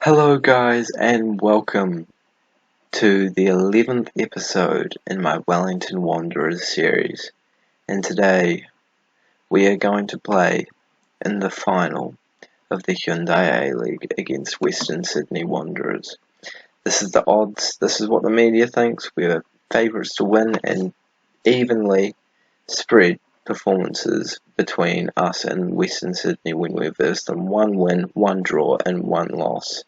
Hello guys and welcome to the 11th episode in my Wellington Wanderers series, and today we are going to play in the final of the Hyundai A-League against Western Sydney Wanderers. This is the odds, this is what the media thinks. We're favourites to win and evenly spread performances between us and Western Sydney when we verse them. 1 win, 1 draw and 1 loss.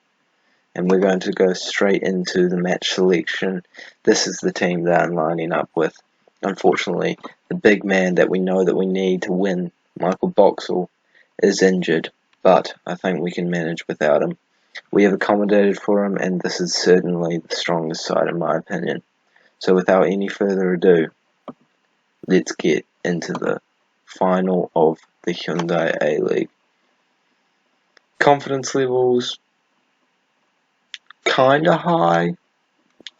And we're going to go straight into the match selection. This is the team that I'm lining up with. Unfortunately, the big man that we know that we need to win, Michael Boxall, is injured, but I think we can manage without him. We have accommodated for him, and this is certainly the strongest side in my opinion. So without any further ado, let's get into the final of the Hyundai A-League. Confidence levels kinda high.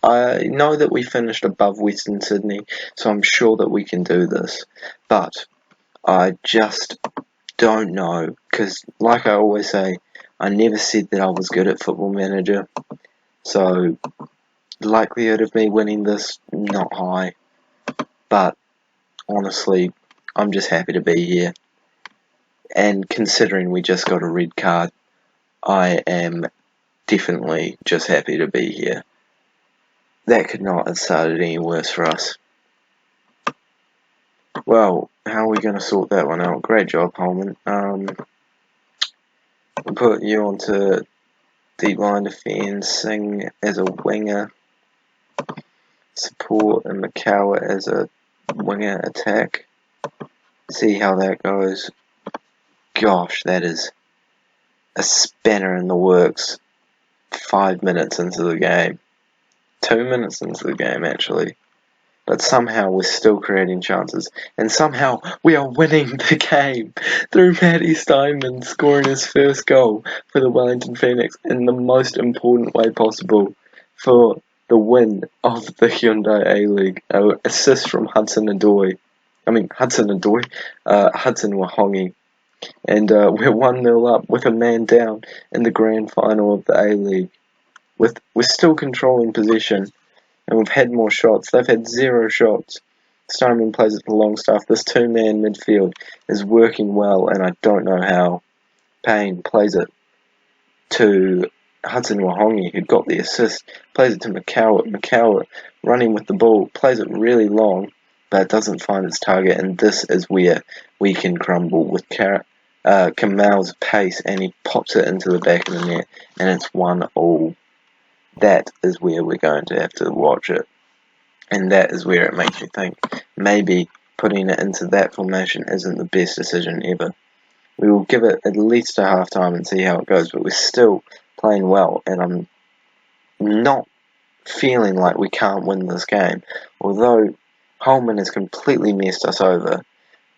I know that we finished above Western Sydney, so I'm sure that we can do this, but I just don't know, because like I always say, I never said that I was good at Football Manager, so the likelihood of me winning this, not high, but honestly, I'm just happy to be here, and considering we just got a red card, I am definitely just happy to be here. That could not have started any worse for us. Well, how are we going to sort that one out? Great job, Holman. We'll put you onto deep line defence, Singh as a winger, support and Makawa as a winger attack. See how that goes. Gosh, that is a spanner in the works. 5 minutes into the game. 2 minutes into the game, actually. But somehow we're still creating chances. And somehow we are winning the game through Matty Steinman scoring his first goal for the Wellington Phoenix in the most important way possible for the win of the Hyundai A-League. An assist from Hudson Wahongi. And we're 1-0 up with a man down in the grand final of the A-League. We're still controlling possession, and we've had more shots. They've had 0 shots. Steinman plays it to Longstaff. This 2-man midfield is working well, and I don't know how. Payne plays it to Hudson Wahongi, who got the assist. Plays it to Makawa. Makawa running with the ball. Plays it really long, but it doesn't find its target, and this is where we can crumble with Kamal's pace, and he pops it into the back of the net, and it's 1-1. That is where we're going to have to watch it, and that is where it makes me think maybe putting it into that formation isn't the best decision ever. We will give it at least a half time and see how it goes, but we're still playing well, and I'm not feeling like we can't win this game. Although Holman has completely messed us over,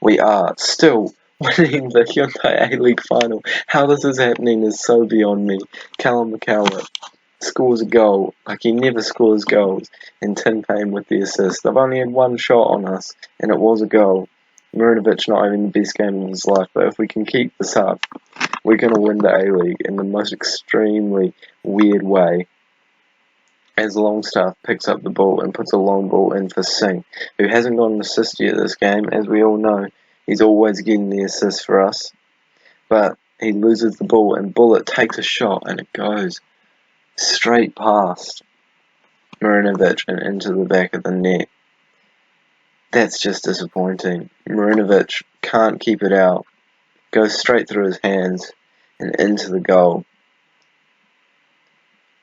we are still winning the Hyundai A-League final. How this is happening is so beyond me. Callum Makawa scores a goal, like he never scores goals, and Tim Payne with the assist. They've only had 1 shot on us, and it was a goal. Marinovic not having the best game of his life, but if we can keep this up, we're going to win the A-League in the most extremely weird way. As Longstaff picks up the ball and puts a long ball in for Singh, who hasn't got an assist yet this game. As we all know, he's always getting the assist for us. But he loses the ball, and Bullet takes a shot, and it goes straight past Marinovic and into the back of the net. That's just disappointing. Marinovic can't keep it out. Goes straight through his hands and into the goal.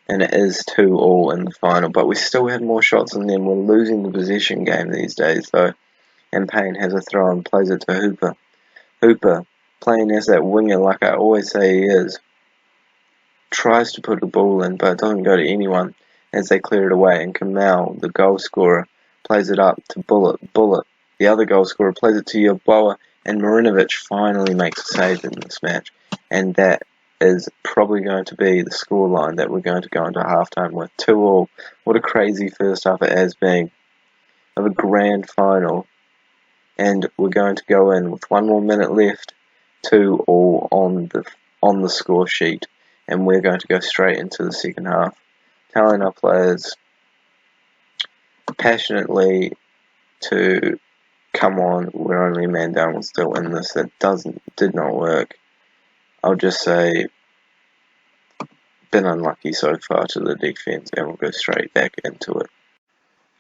And it is 2-2 in the final. But we still had more shots than them. We're losing the possession game these days, though. And Payne has a throw and plays it to Hooper. Hooper, playing as that winger like I always say he is, tries to put the ball in, but it doesn't go to anyone as they clear it away. And Kamal, the goal scorer, plays it up to Bullet. Bullet, the other goal scorer, plays it to Yeboah, and Marinovic finally makes a save in this match. And that is probably going to be the scoreline that we're going to go into halftime with. 2-2. What a crazy first half it has been of a grand final. And we're going to go in with 1 more minute left. 2-2 on the score sheet. and we're going to go straight into the second half, telling our players passionately to come on, we're only a man down, we're still in this. That did not work. I'll just say, been unlucky so far to the defense, and we'll go straight back into it.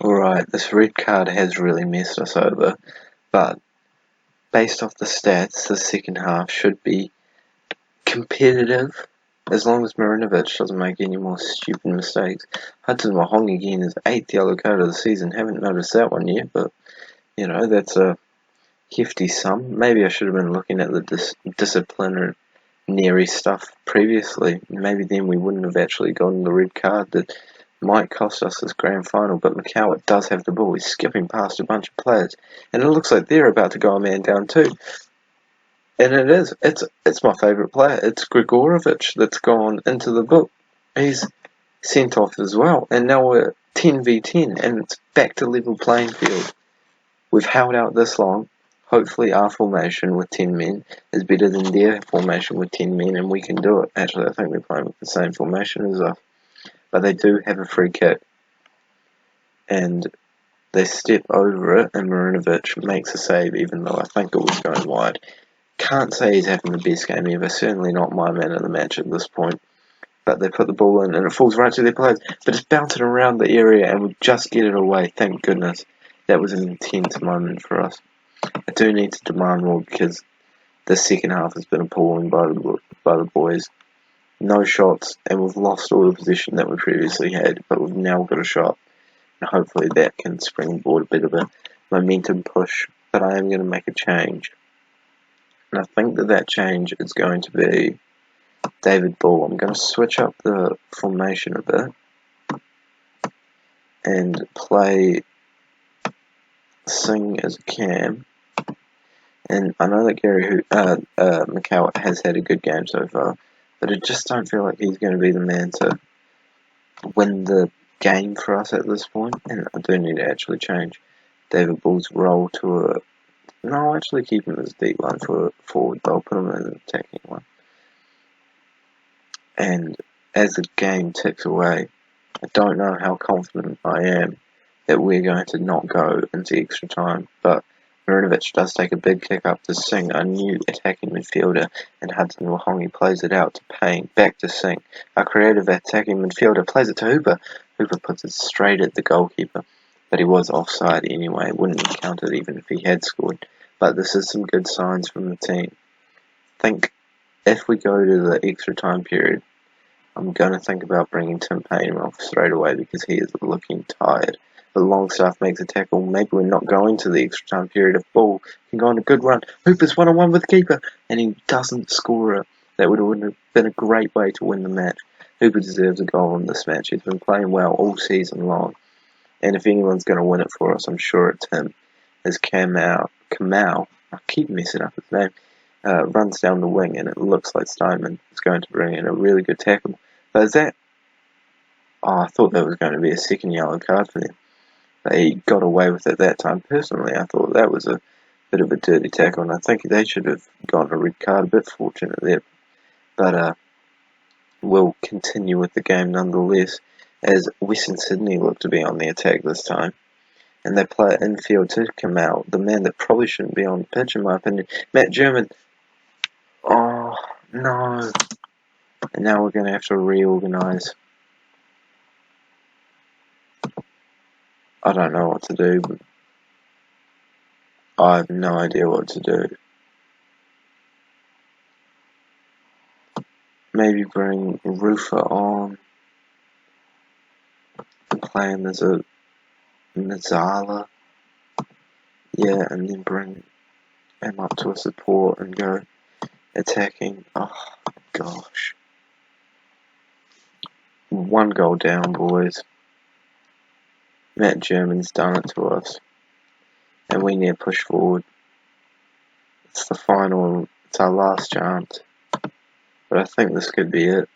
Alright, this red card has really messed us over, but based off the stats, the second half should be competitive, as long as Marinovic doesn't make any more stupid mistakes. Hudson Wahong again, his 8th yellow card of the season. Haven't noticed that one yet, but, you know, that's a hefty sum. Maybe I should have been looking at the disciplinary stuff previously. Maybe then we wouldn't have actually gotten the red card that might cost us this grand final. But Macau does have the ball. He's skipping past a bunch of players, and it looks like they're about to go a man down too. And it is. It's my favourite player. It's Grigorovich that's gone into the book. He's sent off as well, and now we're 10v10, and it's back to level playing field. We've held out this long. Hopefully our formation with 10 men is better than their formation with 10 men, and we can do it. Actually, I think they're playing with the same formation as us. But they do have a free kick. And they step over it, and Marinovic makes a save, even though I think it was going wide. Can't say he's having the best game ever. Certainly not my man of the match at this point. But they put the ball in, and it falls right to their players. But it's bouncing around the area, and we just get it away. Thank goodness. That was an intense moment for us. I do need to demand more, because the second half has been appalling by the boys. No shots, and we've lost all the position that we previously had, but we've now got a shot, and hopefully that can springboard a bit of a momentum push. But I am going to make a change, and I think that change is going to be David Ball. I'm going to switch up the formation a bit and play Singh as a cam. And I know that Macau has had a good game so far, but I just don't feel like he's going to be the man to win the game for us at this point. And I do need to actually change David Ball's role to a... No, I'll actually keep him as deep one for a forward, but I'll put him as an attacking one. And as the game ticks away, I don't know how confident I am that we're going to not go into extra time, but Marinovic does take a big kick up to Singh, a new attacking midfielder, and Hudson Wahongi plays it out to Payne, back to Singh. Our creative attacking midfielder plays it to Hooper. Hooper puts it straight at the goalkeeper, but he was offside anyway. It wouldn't have counted even if he had scored. But this is some good signs from the team. I think if we go to the extra time period, I'm going to think about bringing Tim Payne off straight away, because he is looking tired. The Longstaff makes a tackle. Maybe we're not going to the extra time period. If Ball can go on a good run, Hooper's 1-on-1 with the keeper, and he doesn't score it. That would have been a great way to win the match. Hooper deserves a goal in this match. He's been playing well all season long, and if anyone's going to win it for us, I'm sure it's him. As Kamau, I keep messing up his name, runs down the wing, and it looks like Steinman is going to bring in a really good tackle. But is that... Oh, I thought that was going to be a second yellow card for them. They got away with it that time. Personally, I thought that was a bit of a dirty tackle, and I think they should have gotten a red card. A bit fortunate there. But we'll continue with the game nonetheless, as Western Sydney look to be on the attack this time. And they play infield to Kamau, the man that probably shouldn't be on the pitch in my opinion. Matt German. Oh, no. And now we're going to have to reorganise. I don't know what to do, but I have no idea what to do. Maybe bring Rufa on and play him as a Mazzala. Yeah, and then bring him up to a support and go attacking. Oh, gosh. 1 goal down, boys. Matt German's done it to us, and we need to push forward. It's the final, it's our last chance, but I think this could be it.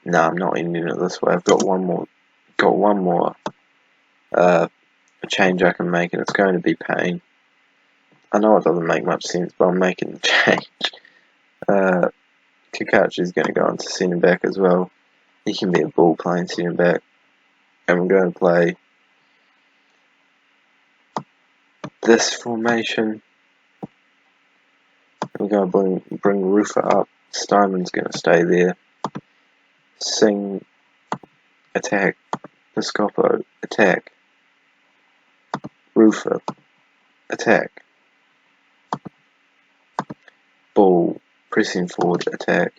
No, I'm not ending it this way. I've got one more change I can make, and it's going to be Payne. I know it doesn't make much sense, but I'm making the change. Kakachi's going to go into centre back as well. He can be a ball playing centre back. And we're going to play this formation. We're going to bring Rufa up. Steinman's going to stay there. Singh, attack. Piscopo, attack. Rufa, attack. Ball, pressing forward, attack.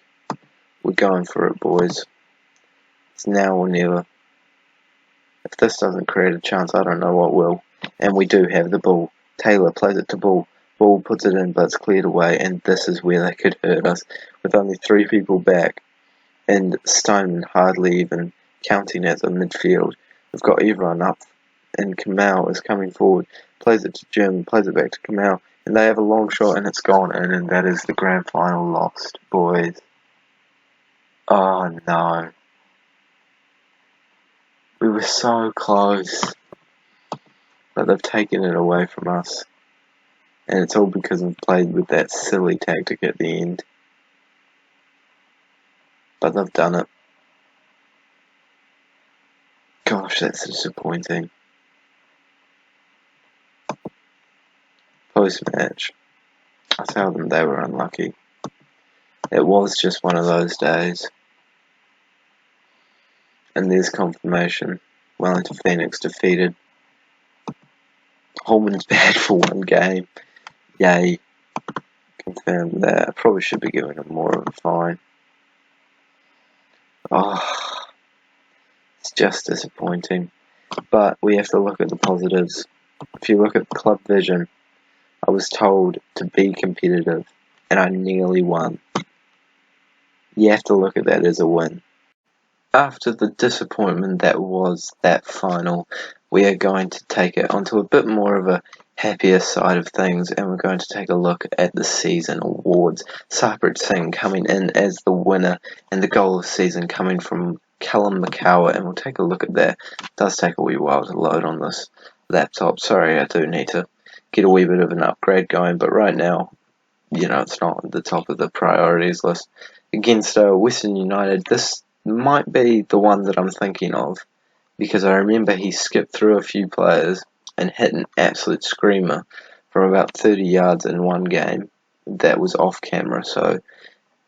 We're going for it, boys. It's now or never. If this doesn't create a chance, I don't know what will. And we do have the ball. Taylor plays it to Ball. Ball puts it in, but it's cleared away, and this is where they could hurt us. With only 3 people back, and Steinman hardly even counting at the midfield. We've got everyone up, and Kamal is coming forward. Plays it to Jim, plays it back to Kamal, and they have a long shot, and it's gone in, and that is the grand final lost, boys. Oh no. We were so close, but they've taken it away from us. And it's all because we've played with that silly tactic at the end. But they've done it. Gosh, that's disappointing. Post-match, I tell them they were unlucky. It was just one of those days. And there's confirmation. Wellington Phoenix defeated. Holman's bad for 1 game. Yay. Confirmed that. I probably should be giving him more of a fine. Oh, it's just disappointing. But we have to look at the positives. If you look at the club vision, I was told to be competitive, and I nearly won. You have to look at that as a win. After the disappointment that was that final, we are going to take it onto a bit more of a happier side of things, and we're going to take a look at the season awards. Sarpreet Singh coming in as the winner, and the goal of the season coming from Callum Makawa, and we'll take a look at that. It does take a wee while to load on this laptop. Sorry, I do need to get a wee bit of an upgrade going, but right now, it's not at the top of the priorities list. Against Western United, this might be the one that I'm thinking of, because I remember he skipped through a few players and hit an absolute screamer from about 30 yards in one game that was off camera, so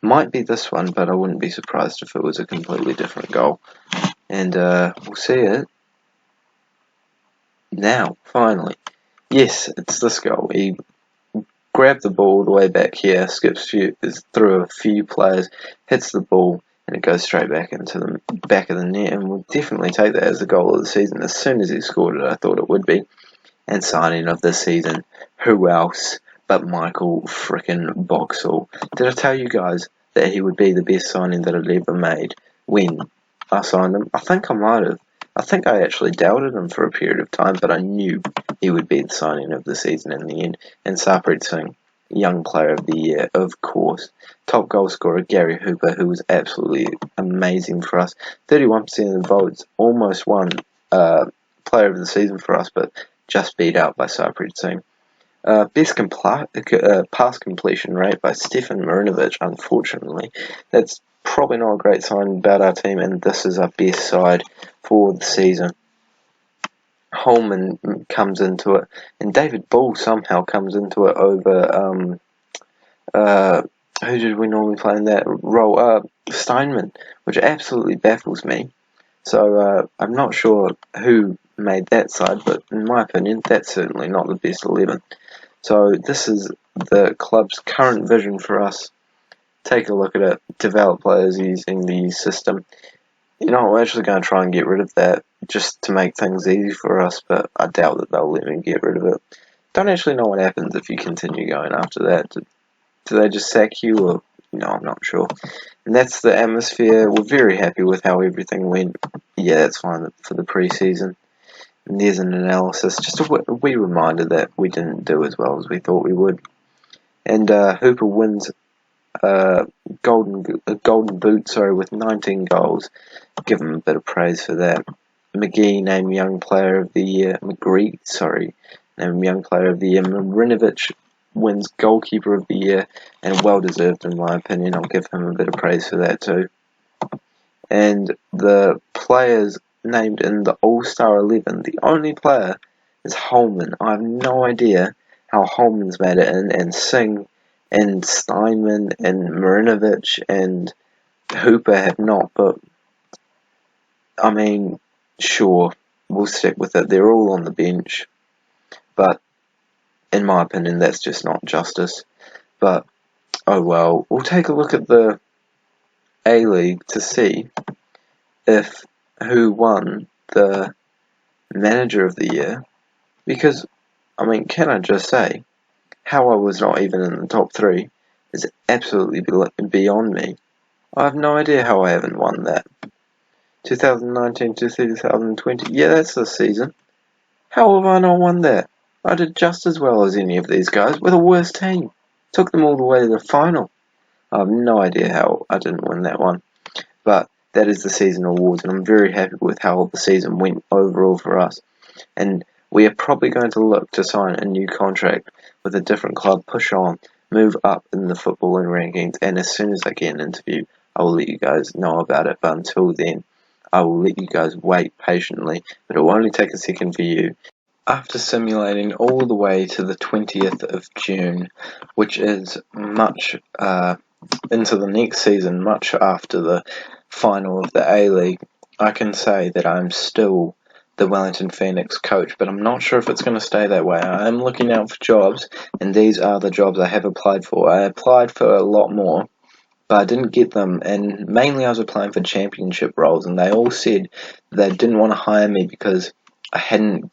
might be this one, but I wouldn't be surprised if it was a completely different goal. And we'll see it now, finally. Yes, it's this goal. He grabbed the ball all the way back here, skips through a few players, hits the ball, and it goes straight back into the back of the net, and we'll definitely take that as the goal of the season. As soon as he scored it, I thought it would be. And signing of the season, who else but Michael frickin' Boxall? Did I tell you guys that he would be the best signing that I'd ever made when I signed him? I think I might have. I think I actually doubted him for a period of time, but I knew he would be the signing of the season in the end. And Sarpreet Singh, Young Player of the Year, of course. Top goal scorer, Gary Hooper, who was absolutely amazing for us. 31% of the votes, almost won Player of the Season for us, but just beat out by Sarpreet Singh. Best pass completion rate by Stefan Marinovic, unfortunately. That's probably not a great sign about our team, and this is our best side for the season. Holman comes into it, and David Ball somehow comes into it over who did we normally play in that role? Steinman, which absolutely baffles me. So I'm not sure who made that side, but in my opinion, that's certainly not the best 11. So this is the club's current vision for us. Take a look at it. Develop players using the system. We're actually going to try and get rid of that just to make things easy for us, but I doubt that they'll let me get rid of it. Don't actually know what happens if you continue going after that. Do they just sack you, or I'm not sure. And that's the atmosphere. We're very happy with how everything went. Yeah, that's fine for the pre-season. And there's an analysis, just a wee reminder that we didn't do as well as we thought we would. And Hooper wins golden boot, with 19 goals. Give him a bit of praise for that. McGree named Young Player of the Year. Named Young Player of the Year. Marinovic wins Goalkeeper of the Year, and well deserved in my opinion. I'll give him a bit of praise for that too. And the players named in the All-Star 11, the only player is Holman. I have no idea how Holman's made it in, and Singh and Steinman and Marinovic and Hooper have not, but I mean, sure, we'll stick with it. They're all on the bench, but in my opinion, that's just not justice. But oh well, we'll take a look at the A-League to see if who won the Manager of the Year, because I mean, can I just say, how I was not even in the top 3 is absolutely beyond me. I have no idea how I haven't won that. 2019 to 2020, yeah, that's the season. How have I not won that? I did just as well as any of these guys with a worse team. Took them all the way to the final. I have no idea how I didn't win that one. But that is the season awards, and I'm very happy with how the season went overall for us. And we are probably going to look to sign a new contract with a different club, push on, move up in the footballing rankings, and as soon as I get an interview, I will let you guys know about it. But until then, I will let you guys wait patiently, but it will only take a second for you. After simulating all the way to the 20th of June, which is much into the next season, much after the final of the A-League, I can say that I'm still the Wellington Phoenix coach, but I'm not sure if it's going to stay that way. I am looking out for jobs, and these are the jobs I have applied for. I applied for a lot more, but I didn't get them, and mainly I was applying for championship roles, and they all said they didn't want to hire me because I hadn't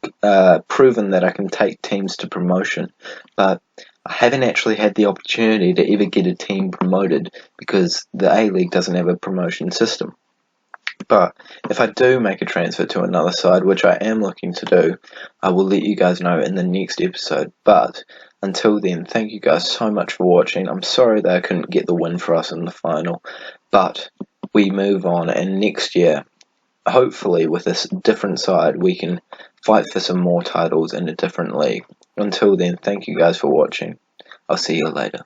proven that I can take teams to promotion. But I haven't actually had the opportunity to ever get a team promoted because the A-League doesn't have a promotion system. But if I do make a transfer to another side, which I am looking to do, I will let you guys know in the next episode. But until then, thank you guys so much for watching. I'm sorry that I couldn't get the win for us in the final, but we move on, and next year, hopefully with this different side, we can fight for some more titles in a different league. Until then, thank you guys for watching. I'll see you later.